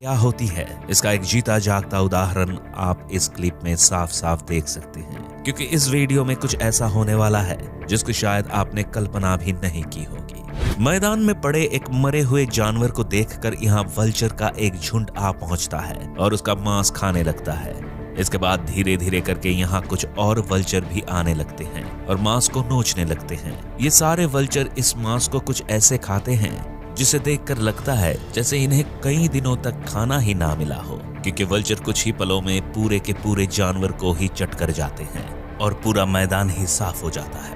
क्या होती है, इसका एक जीता जागता उदाहरण आप इस क्लिप में साफ साफ देख सकते हैं, क्योंकि इस वीडियो में कुछ ऐसा होने वाला है जिसकी शायद आपने कल्पना भी नहीं की होगी। मैदान में पड़े एक मरे हुए जानवर को देखकर यहाँ वल्चर का एक झुंड आ पहुंचता है और उसका मांस खाने लगता है। इसके बाद धीरे धीरे करके यहाँ कुछ और वल्चर भी आने लगते हैं और मांस को नोचने लगते हैं। ये सारे वल्चर इस मांस को कुछ ऐसे खाते हैं जिसे देखकर लगता है जैसे इन्हें कई दिनों तक खाना ही ना मिला हो, क्योंकि वल्चर कुछ ही पलों में पूरे के पूरे जानवर को ही चट कर जाते हैं और पूरा मैदान ही साफ हो जाता है।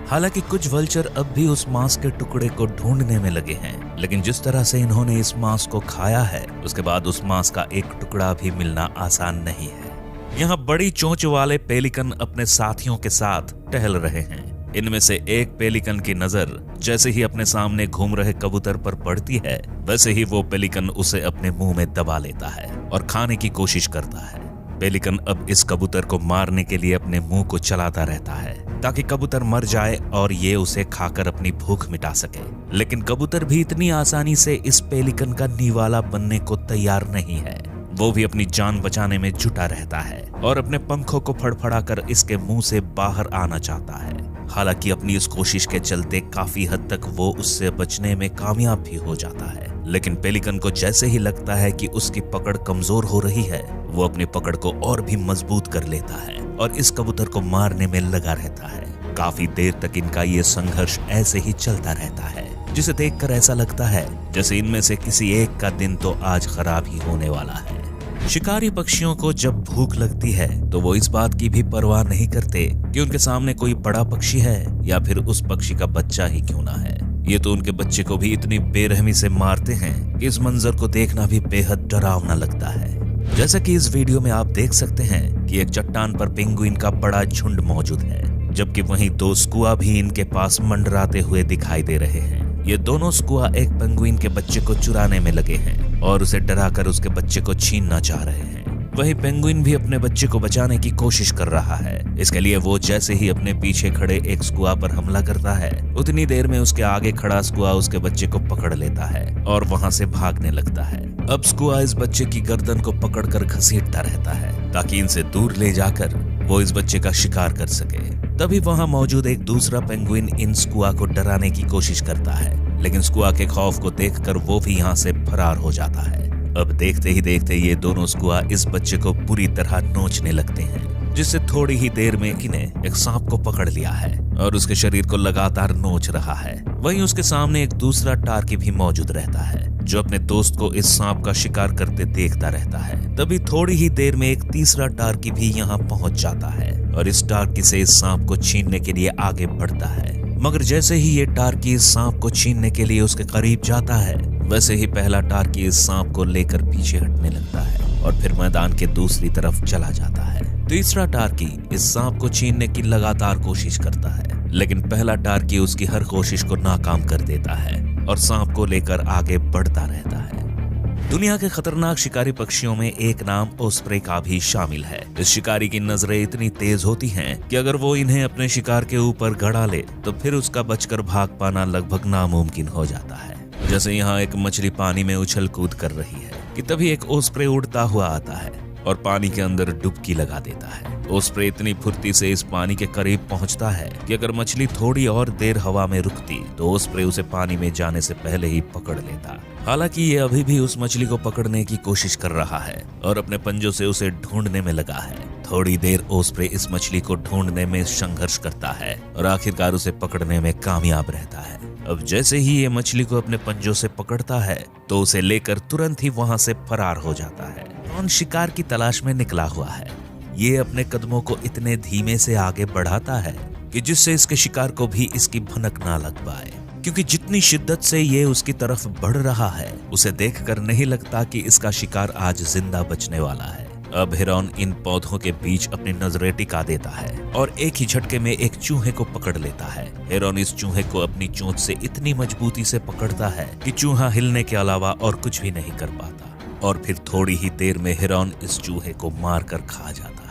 हालांकि कुछ वल्चर अब भी उस मांस के टुकड़े को ढूंढने में लगे हैं, लेकिन जिस तरह से इन्होंने इस मांस को खाया है उसके बाद उस मांस का एक टुकड़ा भी मिलना आसान नहीं है। यहाँ बड़ी चोंच वाले पेलिकन अपने साथियों के साथ टहल रहे हैं। इनमें से एक पेलिकन की नजर जैसे ही अपने सामने घूम रहे कबूतर पर पड़ती है, वैसे ही वो पेलिकन उसे अपने मुंह में दबा लेता है और खाने की कोशिश करता है। पेलिकन अब इस कबूतर को मारने के लिए अपने मुंह को चलाता रहता है ताकि कबूतर मर जाए और ये उसे खाकर अपनी भूख मिटा सके। लेकिन कबूतर भी इतनी आसानी से इस पेलिकन का निवाला बनने को तैयार नहीं है। वो भी अपनी जान बचाने में जुटा रहता है और अपने पंखों को फड़फड़ाकर इसके मुंह से बाहर आना चाहता है। हालांकि अपनी इस कोशिश के चलते काफी हद तक वो उससे बचने में कामयाब भी हो जाता है, लेकिन पेलिकन को जैसे ही लगता है कि उसकी पकड़ कमजोर हो रही है, वो अपनी पकड़ को और भी मजबूत कर लेता है और इस कबूतर को मारने में लगा रहता है। काफी देर तक इनका ये संघर्ष ऐसे ही चलता रहता है, जिसे देखकर ऐसा लगता है जैसे इनमें से किसी एक का दिन तो आज खराब ही होने वाला है। शिकारी पक्षियों को जब भूख लगती है तो वो इस बात की भी परवाह नहीं करते कि उनके सामने कोई बड़ा पक्षी है या फिर उस पक्षी का बच्चा ही क्यों ना है। ये तो उनके बच्चे को भी इतनी बेरहमी से मारते हैं कि इस मंजर को देखना भी बेहद डरावना लगता है। जैसा कि इस वीडियो में आप देख सकते हैं कि एक चट्टान पर पेंगुइन का बड़ा झुंड मौजूद है, जबकि वहीं दो स्कुआ भी इनके पास मंडराते हुए दिखाई दे रहे हैं। ये दोनों स्कुआ एक पेंगुइन के बच्चे को चुराने में लगे हैं और उसे डराकर उसके बच्चे को छीनना चाह रहे हैं। वही पेंगुइन भी अपने बच्चे को बचाने की कोशिश कर रहा है। इसके लिए वो जैसे ही अपने पीछे खड़े एक स्कुआ पर हमला करता है, उतनी देर में उसके आगे खड़ा स्कुआ उसके बच्चे को पकड़ लेता है और वहां से भागने लगता है। अब स्कुआ इस बच्चे की गर्दन को पकड़कर घसीटता रहता है ताकि इनसे दूर ले जाकर वो इस बच्चे का शिकार कर सके। तभी वहां मौजूद एक दूसरा पेंगुइन इन स्कुआ को डराने की कोशिश करता है, लेकिन स्कुआ के खौफ को देखकर वो भी यहाँ से फरार हो जाता है। अब देखते ही देखते ये दोनों स्कुआ इस बच्चे को पूरी तरह नोचने लगते हैं, जिससे थोड़ी ही देर में इन्हें एक सांप को पकड़ लिया है और उसके शरीर को लगातार नोच रहा है। वहीं उसके सामने एक दूसरा टार्की भी मौजूद रहता है जो अपने दोस्त को इस सांप का शिकार करते देखता रहता है। तभी थोड़ी ही देर में एक तीसरा टार्की भी यहाँ पहुंच जाता है और इस टार्की से इस सांप को छीनने के लिए आगे बढ़ता है। मगर जैसे ही ये टार्की इस सांप को छीनने के लिए उसके करीब जाता है, वैसे ही पहला टार्की इस सांप को लेकर पीछे हटने लगता है और फिर मैदान के दूसरी तरफ चला जाता है। तीसरा टार्की इस सांप को छीनने की लगातार कोशिश करता है, लेकिन पहला टार्की उसकी हर कोशिश को नाकाम कर देता है और सांप को लेकर आगे बढ़ता रहता है। दुनिया के खतरनाक शिकारी पक्षियों में एक नाम ओस्प्रे का भी शामिल है। इस शिकारी की नजरें इतनी तेज होती हैं कि अगर वो इन्हें अपने शिकार के ऊपर गड़ा ले तो फिर उसका बचकर भाग पाना लगभग नामुमकिन हो जाता है। जैसे यहाँ एक मछली पानी में उछल कूद कर रही है कि तभी एक ओस्प्रे उड़ता हुआ आता है और पानी के अंदर डुबकी लगा देता है। ओस्प्रे इतनी फुर्ती से इस पानी के करीब पहुंचता है कि अगर मछली थोड़ी और देर हवा में रुकती तो ओस्प्रे उसे पानी में जाने से पहले ही पकड़ लेता। हालांकि ये अभी भी उस मछली को पकड़ने की कोशिश कर रहा है और अपने पंजों से उसे ढूंढने में लगा है। थोड़ी देर ओस्प्रे इस मछली को ढूंढने में संघर्ष करता है और आखिरकार उसे पकड़ने में कामयाब रहता है। अब जैसे ही ये मछली को अपने पंजों से पकड़ता है तो उसे लेकर तुरंत ही वहां से फरार हो जाता है। कौन शिकार की तलाश में निकला हुआ है। ये अपने कदमों को इतने धीमे से आगे बढ़ाता है कि जिससे इसके शिकार को भी इसकी भनक ना लग पाए, क्योंकि जितनी शिद्दत से ये उसकी तरफ बढ़ रहा है उसे देखकर नहीं लगता कि इसका शिकार आज जिंदा बचने वाला है। अब हिरन इन पौधों के बीच अपनी नजरें टिका देता है और एक ही झटके में एक चूहे को पकड़ लेता है। हिरन इस चूहे को अपनी चोंच से इतनी मजबूती से पकड़ता है कि चूहा हिलने के अलावा और कुछ भी नहीं कर पाता और फिर थोड़ी ही देर में हिरन इस चूहे को मार कर खा जाता है।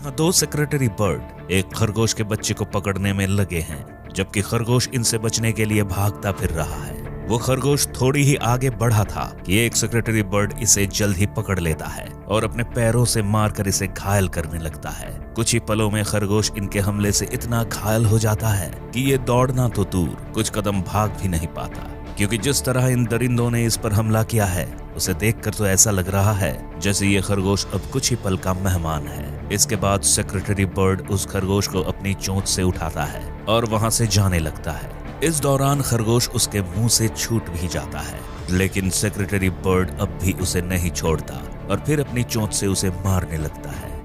दो सेक्रेटरी बर्ड एक खरगोश के बच्चे को पकड़ने में लगे हैं, जबकि खरगोश इनसे बचने के लिए भागता फिर रहा है। वो खरगोश थोड़ी ही आगे बढ़ा था कि एक सेक्रेटरी बर्ड इसे जल्द ही पकड़ लेता है और अपने पैरों से मारकर इसे घायल करने लगता है। कुछ ही पलों में खरगोश इनके हमले से इतना घायल हो जाता है कि ये दौड़ना तो दूर, कुछ कदम भाग भी नहीं पाता, क्योंकि जिस तरह इन दरिंदों ने इस पर हमला किया है उसे देखकर तो ऐसा लग रहा है जैसे ये खरगोश अब कुछ ही पल का मेहमान है। इसके बाद सेक्रेटरी बर्ड उस खरगोश को अपनी चोंच से उठाता है और वहां से जाने लगता है। इस दौरान खरगोश उसके मुंह से छूट भी जाता है, लेकिन सेक्रेटरी बर्ड अब भी उसे नहीं छोड़ता और फिर अपनी चोंच से उसे मारने लगता है।